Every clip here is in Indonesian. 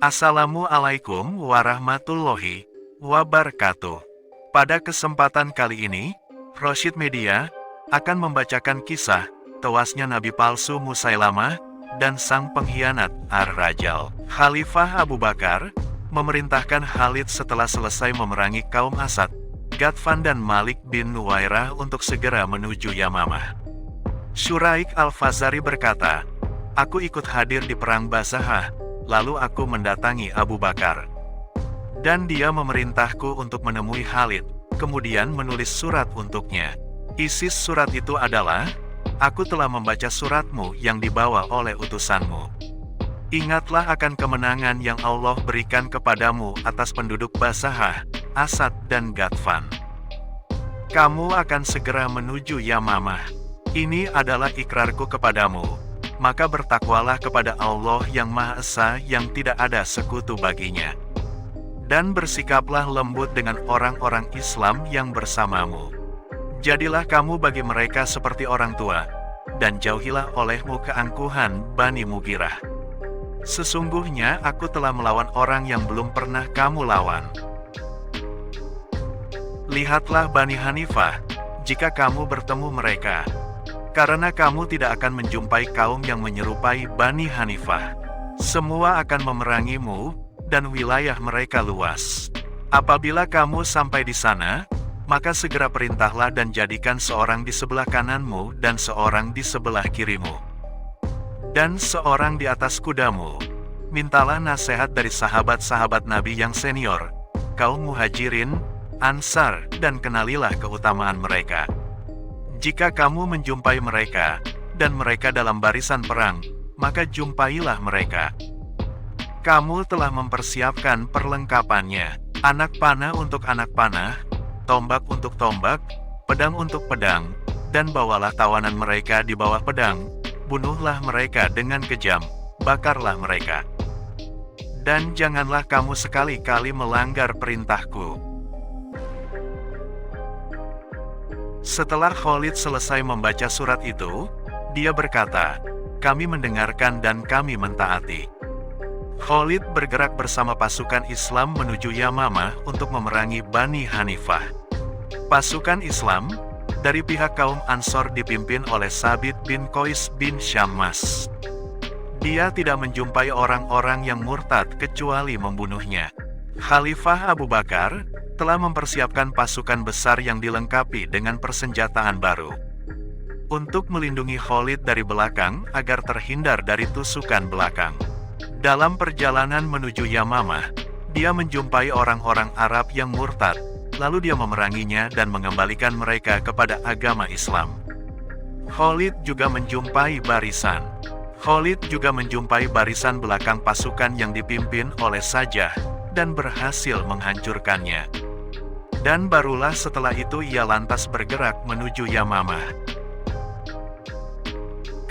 Assalamualaikum warahmatullahi wabarakatuh. Pada kesempatan kali ini, Rosyid Media akan membacakan kisah tewasnya Nabi palsu Musailamah dan sang pengkhianat Ar-Rajal. Khalifah Abu Bakar memerintahkan Khalid setelah selesai memerangi kaum Asad, Ghatfan dan Malik bin Nuwairah untuk segera menuju Yamamah. Syuraik Al-Fazari berkata, "Aku ikut hadir di perang Basahah, lalu aku mendatangi Abu Bakar. Dan dia memerintahku untuk menemui Khalid, kemudian menulis surat untuknya. Isi surat itu adalah, aku telah membaca suratmu yang dibawa oleh utusanmu. Ingatlah akan kemenangan yang Allah berikan kepadamu atas penduduk Basahah, Asad dan Ghatfan. Kamu akan segera menuju Yamamah. Ini adalah ikrarku kepadamu. Maka bertakwalah kepada Allah yang Maha Esa yang tidak ada sekutu baginya. Dan bersikaplah lembut dengan orang-orang Islam yang bersamamu. Jadilah kamu bagi mereka seperti orang tua, dan jauhilah olehmu keangkuhan Bani Mughirah. Sesungguhnya aku telah melawan orang yang belum pernah kamu lawan. Lihatlah Bani Hanifah, jika kamu bertemu mereka. Karena kamu tidak akan menjumpai kaum yang menyerupai Bani Hanifah. Semua akan memerangimu, dan wilayah mereka luas. Apabila kamu sampai di sana, maka segera perintahlah dan jadikan seorang di sebelah kananmu dan seorang di sebelah kirimu. Dan seorang di atas kudamu. Mintalah nasihat dari sahabat-sahabat Nabi yang senior, kaum Muhajirin, Ansar, dan kenalilah keutamaan mereka. Jika kamu menjumpai mereka, dan mereka dalam barisan perang, maka jumpailah mereka. Kamu telah mempersiapkan perlengkapannya, anak panah untuk anak panah, tombak untuk tombak, pedang untuk pedang, dan bawalah tawanan mereka di bawah pedang, bunuhlah mereka dengan kejam, bakarlah mereka. Dan janganlah kamu sekali-kali melanggar perintahku." Setelah Khalid selesai membaca surat itu, dia berkata, "Kami mendengarkan dan kami mentaati." Khalid bergerak bersama pasukan Islam menuju Yamamah untuk memerangi Bani Hanifah. Pasukan Islam dari pihak kaum Ansor dipimpin oleh Sabit bin Qais bin Syammas. Dia tidak menjumpai orang-orang yang murtad kecuali membunuhnya. Khalifah Abu Bakar telah mempersiapkan pasukan besar yang dilengkapi dengan persenjataan baru. Untuk melindungi Khalid dari belakang agar terhindar dari tusukan belakang. Dalam perjalanan menuju Yamamah, dia menjumpai orang-orang Arab yang murtad, lalu dia memeranginya dan mengembalikan mereka kepada agama Islam. Khalid juga menjumpai barisan belakang pasukan yang dipimpin oleh Sajah, dan berhasil menghancurkannya. Dan barulah setelah itu ia lantas bergerak menuju Yamamah.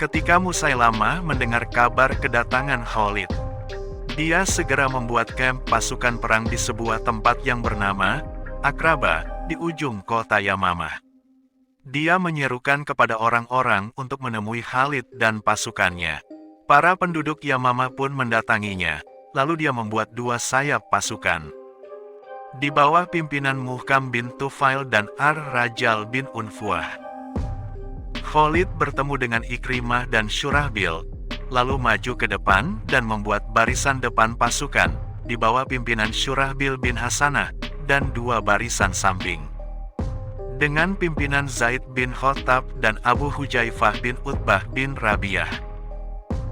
Ketika Musailamah mendengar kabar kedatangan Khalid, dia segera membuat kamp pasukan perang di sebuah tempat yang bernama Akraba, di ujung kota Yamamah. Dia menyerukan kepada orang-orang untuk menemui Khalid dan pasukannya. Para penduduk Yamamah pun mendatanginya. Lalu dia membuat dua sayap pasukan. Di bawah pimpinan Muhkam bin Tufail dan Ar-Rajal bin Unfuah. Khalid bertemu dengan Ikrimah dan Syurahbil, lalu maju ke depan dan membuat barisan depan pasukan, di bawah pimpinan Syurahbil bin Hasanah, dan dua barisan samping. Dengan pimpinan Zaid bin Khattab dan Abu Hujaifah bin Utbah bin Rabiah.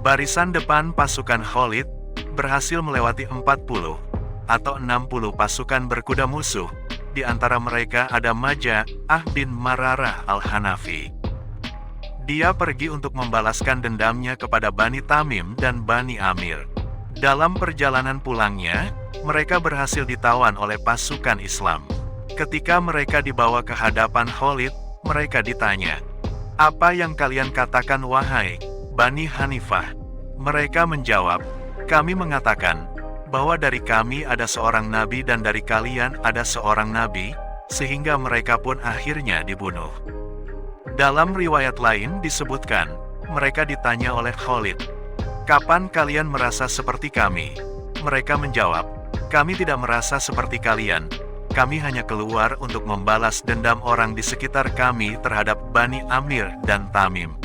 Barisan depan pasukan Khalid berhasil melewati 40 atau 60 pasukan berkuda musuh. Di antara mereka ada Maja'ah bin Mararah al-Hanafi. Dia pergi untuk membalaskan dendamnya kepada Bani Tamim dan Bani Amir. Dalam perjalanan pulangnya, mereka berhasil ditawan oleh pasukan Islam. Ketika mereka dibawa ke hadapan Khalid, mereka ditanya, "Apa yang kalian katakan wahai Bani Hanifah?" Mereka menjawab, "Kami mengatakan bahwa dari kami ada seorang nabi dan dari kalian ada seorang nabi, sehingga mereka pun akhirnya dibunuh." Dalam riwayat lain disebutkan, mereka ditanya oleh Khalid, "Kapan kalian merasa seperti kami?" Mereka menjawab, "Kami tidak merasa seperti kalian. Kami hanya keluar untuk membalas dendam orang di sekitar kami terhadap Bani Amir dan Tamim."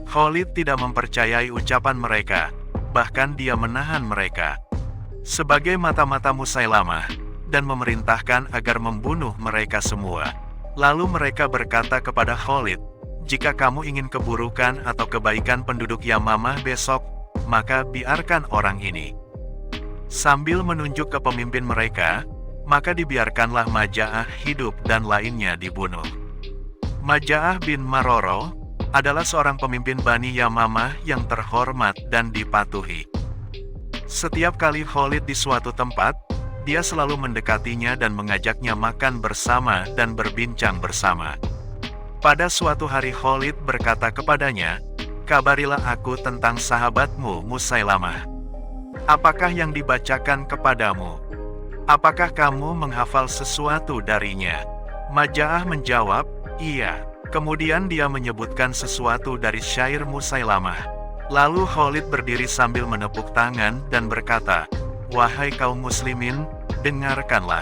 Khalid tidak mempercayai ucapan mereka, bahkan dia menahan mereka sebagai mata-mata Musailamah, dan memerintahkan agar membunuh mereka semua. Lalu mereka berkata kepada Khalid, "Jika kamu ingin keburukan atau kebaikan penduduk Yamamah besok, maka biarkan orang ini." Sambil menunjuk ke pemimpin mereka, maka dibiarkanlah Maja'ah hidup dan lainnya dibunuh. Maja'ah bin Maroro adalah seorang pemimpin Bani Yamamah yang terhormat dan dipatuhi. Setiap kali Khalid di suatu tempat, dia selalu mendekatinya dan mengajaknya makan bersama dan berbincang bersama. Pada suatu hari Khalid berkata kepadanya, "Kabarilah aku tentang sahabatmu Musailamah. Apakah yang dibacakan kepadamu? Apakah kamu menghafal sesuatu darinya?" Maja'ah menjawab, "Iya." Kemudian dia menyebutkan sesuatu dari syair Musailamah. Lalu Khalid berdiri sambil menepuk tangan dan berkata, "Wahai kaum muslimin, dengarkanlah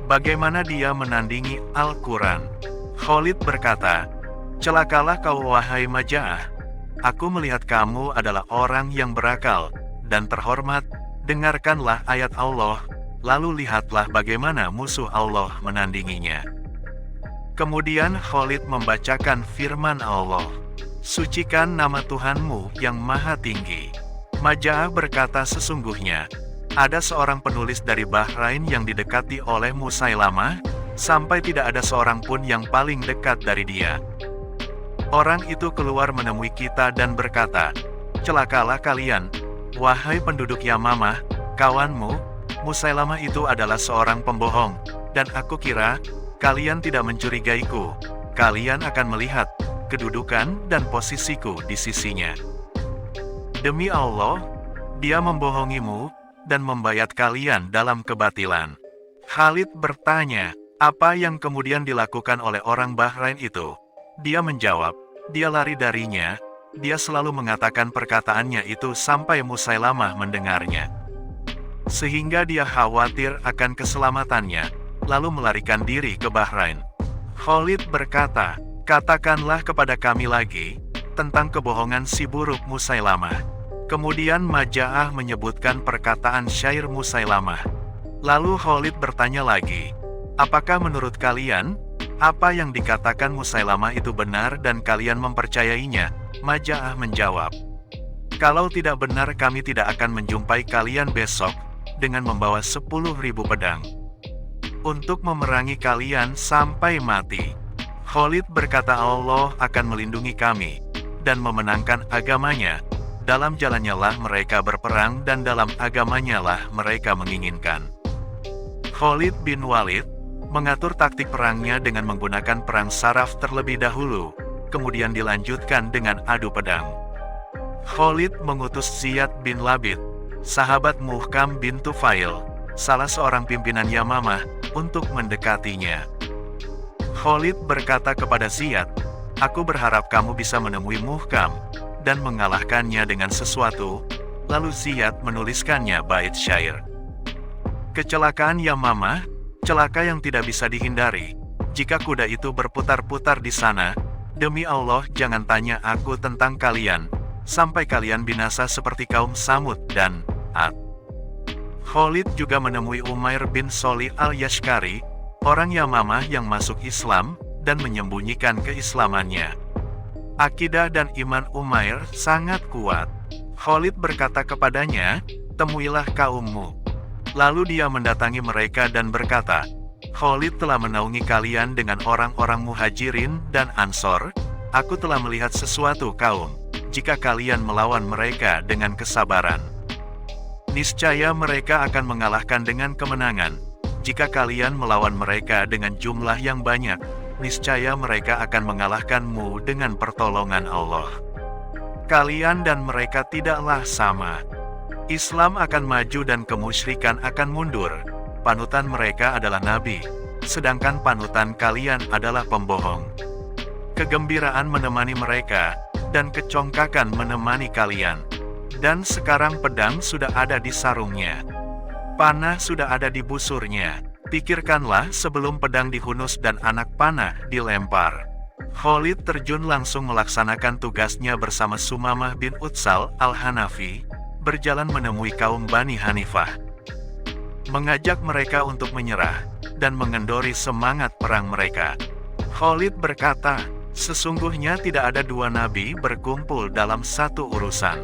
bagaimana dia menandingi Al-Quran." Khalid berkata, "Celakalah kau wahai Maja'ah. Aku melihat kamu adalah orang yang berakal dan terhormat. Dengarkanlah ayat Allah, lalu lihatlah bagaimana musuh Allah menandinginya." Kemudian Khalid membacakan firman Allah, "Sucikan nama Tuhanmu yang maha tinggi." Maja'ah berkata, "Sesungguhnya ada seorang penulis dari Bahrain yang didekati oleh Musailamah, sampai tidak ada seorang pun yang paling dekat dari dia. Orang itu keluar menemui kita dan berkata, 'Celakalah kalian, wahai penduduk Yamamah, kawanmu, Musailamah itu adalah seorang pembohong, dan aku kira kalian tidak mencurigaiku. Kalian akan melihat kedudukan dan posisiku di sisinya. Demi Allah, dia membohongimu dan membayat kalian dalam kebatilan." Khalid bertanya, apa yang kemudian dilakukan oleh orang Bahrain itu? Dia menjawab, dia lari darinya. Dia selalu mengatakan perkataannya itu sampai Musailamah mendengarnya, sehingga dia khawatir akan keselamatannya, lalu melarikan diri ke Bahrain. Khalid berkata, "Katakanlah kepada kami lagi tentang kebohongan si buruk Musailamah." Kemudian Maja'ah menyebutkan perkataan syair Musailamah. Lalu Khalid bertanya lagi, "Apakah menurut kalian, apa yang dikatakan Musailamah itu benar dan kalian mempercayainya?" Maja'ah menjawab, "Kalau tidak benar kami tidak akan menjumpai kalian besok dengan membawa 10.000 pedang untuk memerangi kalian sampai mati." Khalid berkata, "Allah akan melindungi kami dan memenangkan agamanya. Dalam jalannya lah mereka berperang dan dalam agamanya lah mereka menginginkan." Khalid bin Walid mengatur taktik perangnya dengan menggunakan perang saraf terlebih dahulu, kemudian dilanjutkan dengan adu pedang. Khalid mengutus Ziyad bin Labid, sahabat Muhkam bin Tufail, salah seorang pimpinan Yamamah, untuk mendekatinya. Khalid berkata kepada Ziyad, "Aku berharap kamu bisa menemui Muhkam dan mengalahkannya dengan sesuatu." Lalu Ziyad menuliskannya bait syair. "Kecelakaan Yamamah, celaka yang tidak bisa dihindari. Jika kuda itu berputar-putar di sana, demi Allah jangan tanya aku tentang kalian, sampai kalian binasa seperti kaum Samud dan Ad." Khalid juga menemui Umair bin Solih al-Yashkari, orang Yamamah yang masuk Islam dan menyembunyikan keislamannya. Akidah dan iman Umair sangat kuat. Khalid berkata kepadanya, "Temuilah kaummu." Lalu dia mendatangi mereka dan berkata, "Khalid telah menaungi kalian dengan orang-orang Muhajirin dan Ansor. Aku telah melihat sesuatu kaum, jika kalian melawan mereka dengan kesabaran, niscaya mereka akan mengalahkan dengan kemenangan. Jika kalian melawan mereka dengan jumlah yang banyak, niscaya mereka akan mengalahkanmu dengan pertolongan Allah. Kalian dan mereka tidaklah sama. Islam akan maju dan kemusyrikan akan mundur. Panutan mereka adalah Nabi, sedangkan panutan kalian adalah pembohong. Kegembiraan menemani mereka, dan kecongkakan menemani kalian. Dan sekarang pedang sudah ada di sarungnya. Panah sudah ada di busurnya. Pikirkanlah sebelum pedang dihunus dan anak panah dilempar. Khalid terjun langsung melaksanakan tugasnya bersama Sumamah bin Utsal al-Hanafi, berjalan menemui kaum Bani Hanifah. Mengajak mereka untuk menyerah, dan mengendori semangat perang mereka. Khalid berkata, sesungguhnya tidak ada dua nabi berkumpul dalam satu urusan.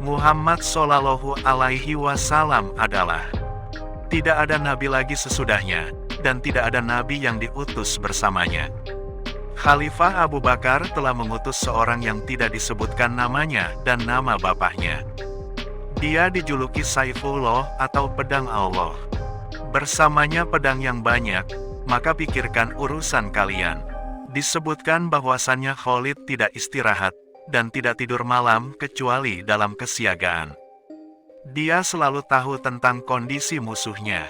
Muhammad Shallallahu Alaihi Wasallam adalah. Tidak ada nabi lagi sesudahnya, dan tidak ada nabi yang diutus bersamanya. Khalifah Abu Bakar telah mengutus seorang yang tidak disebutkan namanya dan nama bapaknya. Dia dijuluki Saifullah atau pedang Allah. Bersamanya pedang yang banyak, maka pikirkan urusan kalian. Disebutkan bahwasannya Khalid tidak istirahat, dan tidak tidur malam kecuali dalam kesiagaan. Dia selalu tahu tentang kondisi musuhnya.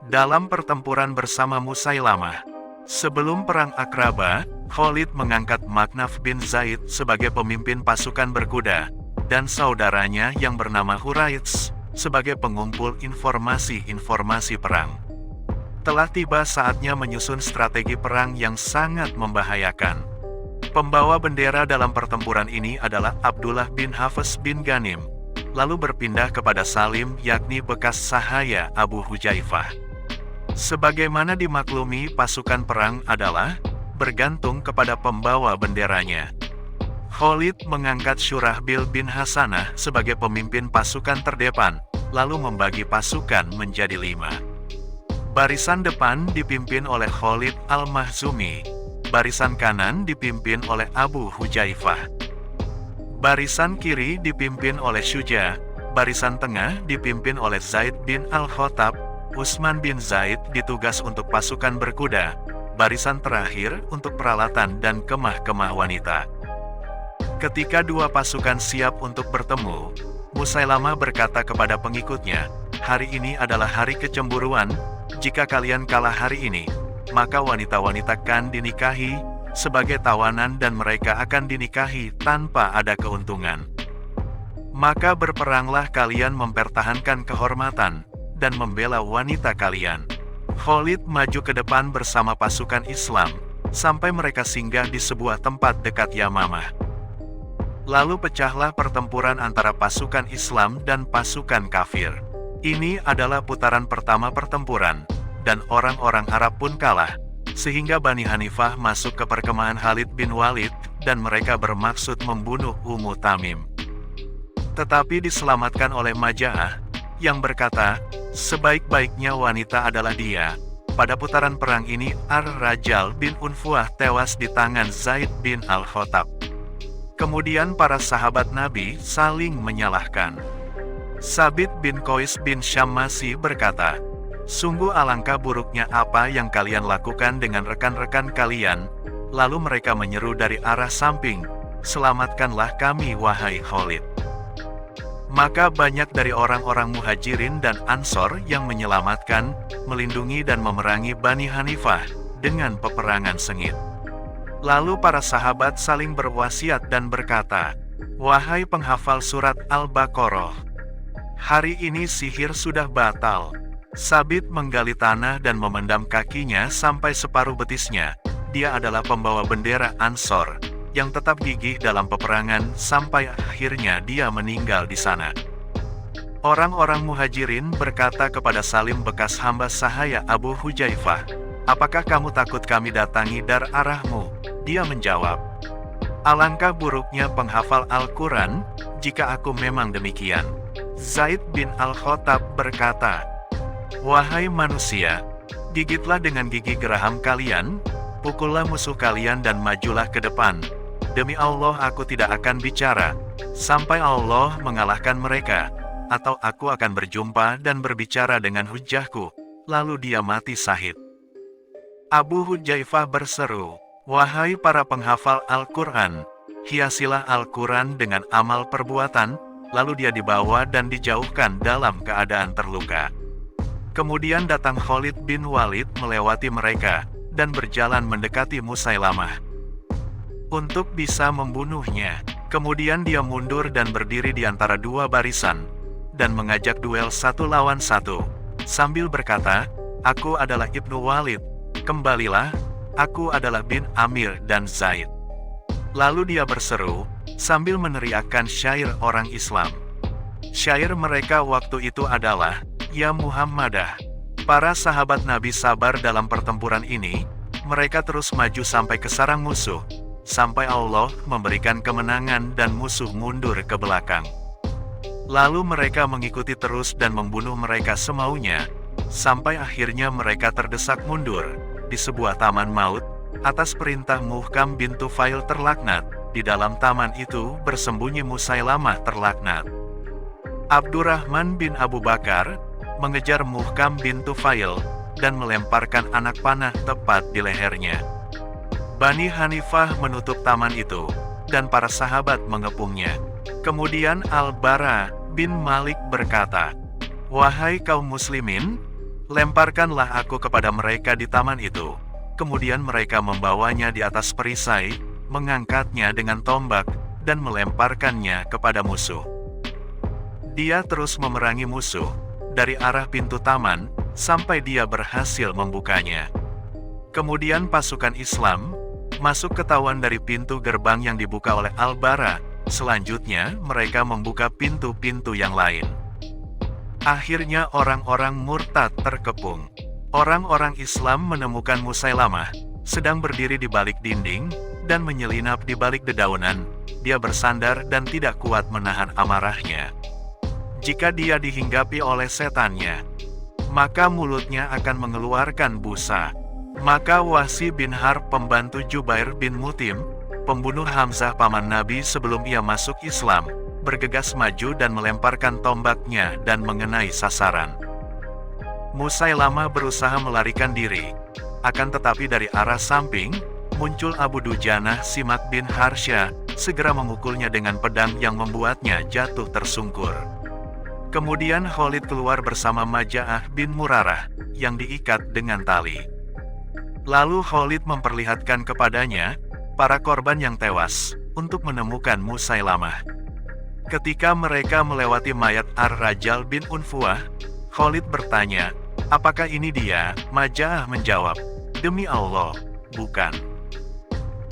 Dalam pertempuran bersama Musailamah, sebelum perang Aqrabah, Khalid mengangkat Maknaf bin Zaid sebagai pemimpin pasukan berkuda, dan saudaranya yang bernama Huraits sebagai pengumpul informasi-informasi perang. Telah tiba saatnya menyusun strategi perang yang sangat membahayakan. Pembawa bendera dalam pertempuran ini adalah Abdullah bin Hafs bin Ghanim, lalu berpindah kepada Salim yakni bekas sahaya Abu Hujaifah. Sebagaimana dimaklumi, pasukan perang adalah bergantung kepada pembawa benderanya. Khalid mengangkat Syurahbil bin Hasanah sebagai pemimpin pasukan terdepan, lalu membagi pasukan menjadi 5. Barisan depan dipimpin oleh Khalid al-Mahzumi, barisan kanan dipimpin oleh Abu Hujaifah. Barisan kiri dipimpin oleh Syuja, barisan tengah dipimpin oleh Zaid bin Al-Khattab, Utsman bin Zaid ditugas untuk pasukan berkuda, barisan terakhir untuk peralatan dan kemah-kemah wanita. Ketika dua pasukan siap untuk bertemu, Musailamah berkata kepada pengikutnya, hari ini adalah hari kecemburuan, jika kalian kalah hari ini, maka wanita-wanita kan dinikahi sebagai tawanan dan mereka akan dinikahi tanpa ada keuntungan. Maka berperanglah kalian mempertahankan kehormatan dan membela wanita kalian. Khalid maju ke depan bersama pasukan Islam, sampai mereka singgah di sebuah tempat dekat Yamamah. Lalu pecahlah pertempuran antara pasukan Islam dan pasukan kafir. Ini adalah putaran pertama pertempuran, dan orang-orang Arab pun kalah, sehingga Bani Hanifah masuk ke perkemahan Khalid bin Walid, dan mereka bermaksud membunuh Ummu Tamim. Tetapi diselamatkan oleh Maja'ah, yang berkata, sebaik-baiknya wanita adalah dia. Pada putaran perang ini, Ar-Rajal bin Unfuah tewas di tangan Zaid bin Al-Khattab. Kemudian para sahabat Nabi saling menyalahkan. Sabit bin Qais bin Syammasi berkata, sungguh alangkah buruknya apa yang kalian lakukan dengan rekan-rekan kalian. Lalu mereka menyeru dari arah samping, selamatkanlah kami wahai Khalid. Maka banyak dari orang-orang Muhajirin dan Ansor yang menyelamatkan, melindungi dan memerangi Bani Hanifah dengan peperangan sengit. Lalu para sahabat saling berwasiat dan berkata, wahai penghafal surat Al-Baqarah, hari ini sihir sudah batal. Sabit menggali tanah dan memendam kakinya sampai separuh betisnya. Dia adalah pembawa bendera Ansor, yang tetap gigih dalam peperangan sampai akhirnya dia meninggal di sana. Orang-orang Muhajirin berkata kepada Salim bekas hamba sahaya Abu Hujaifah, apakah kamu takut kami datangi dari arahmu? Dia menjawab, alangkah buruknya penghafal Al-Quran, jika aku memang demikian. Zaid bin Al-Khattab berkata, wahai manusia, gigitlah dengan gigi geraham kalian, pukullah musuh kalian dan majulah ke depan. Demi Allah aku tidak akan bicara, sampai Allah mengalahkan mereka, atau aku akan berjumpa dan berbicara dengan hujahku, lalu dia mati syahid. Abu Hujaifah berseru, wahai para penghafal Al-Quran, hiasilah Al-Quran dengan amal perbuatan, lalu dia dibawa dan dijauhkan dalam keadaan terluka. Kemudian datang Khalid bin Walid melewati mereka, dan berjalan mendekati Musailamah. Untuk bisa membunuhnya, Kemudian dia mundur dan berdiri di antara dua barisan, dan mengajak duel 1 lawan 1, sambil berkata, "Aku adalah Ibnu Walid, kembalilah, aku adalah bin Amir dan Zaid." Lalu dia berseru, sambil meneriakkan syair orang Islam. Syair mereka waktu itu adalah, "Ya Muhammadah." Para sahabat Nabi sabar dalam pertempuran ini, mereka terus maju sampai ke sarang musuh, sampai Allah memberikan kemenangan dan musuh mundur ke belakang. Lalu mereka mengikuti terus dan membunuh mereka semaunya, sampai akhirnya mereka terdesak mundur, di sebuah taman maut, atas perintah Muhkam bin Tufail terlaknat. Di dalam taman itu bersembunyi Musailamah terlaknat. Abdurrahman bin Abu Bakar mengejar Muhkam bin Tufail dan melemparkan anak panah tepat di lehernya. Bani Hanifah menutup taman itu, dan para sahabat mengepungnya. Kemudian Al-Bara bin Malik berkata, "Wahai kaum muslimin, lemparkanlah aku kepada mereka di taman itu." Kemudian mereka membawanya di atas perisai, mengangkatnya dengan tombak, dan melemparkannya kepada musuh. Dia terus memerangi musuh, dari arah pintu taman, sampai dia berhasil membukanya. Kemudian pasukan Islam masuk ke tawan dari pintu gerbang yang dibuka oleh Al-Bara. Selanjutnya mereka membuka pintu-pintu yang lain. Akhirnya orang-orang murtad terkepung. Orang-orang Islam menemukan Musailamah sedang berdiri di balik dinding dan menyelinap di balik dedaunan. Dia bersandar dan tidak kuat menahan amarahnya. Jika dia dihinggapi oleh setannya, maka mulutnya akan mengeluarkan busa. Maka Wahsy bin Harb, pembantu Jubair bin Mut'im, pembunuh Hamzah paman Nabi sebelum ia masuk Islam, bergegas maju dan melemparkan tombaknya dan mengenai sasaran. Musailamah berusaha melarikan diri, akan tetapi dari arah samping, muncul Abu Dujanah Simak bin Harsya, segera memukulnya dengan pedang yang membuatnya jatuh tersungkur. Kemudian Khalid keluar bersama Maja'ah bin Murarah, yang diikat dengan tali. Lalu Khalid memperlihatkan kepadanya para korban yang tewas, untuk menemukan Musailamah. Ketika mereka melewati mayat Ar-Rajal bin Unfuah, Khalid bertanya, "Apakah ini dia?" Maja'ah menjawab, "Demi Allah, bukan.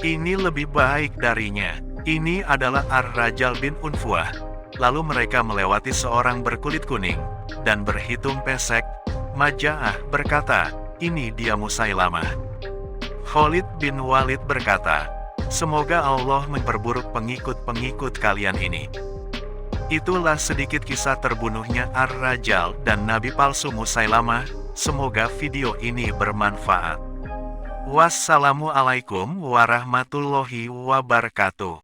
Ini lebih baik darinya. Ini adalah Ar-Rajal bin Unfuah." Lalu mereka melewati seorang berkulit kuning, dan berhitung pesek. Maja'ah berkata, "Ini dia Musailamah." Khalid bin Walid berkata, "Semoga Allah memperburuk pengikut-pengikut kalian ini." Itulah sedikit kisah terbunuhnya Ar-Rajal dan Nabi palsu Musailamah. Semoga video ini bermanfaat. Wassalamualaikum warahmatullahi wabarakatuh.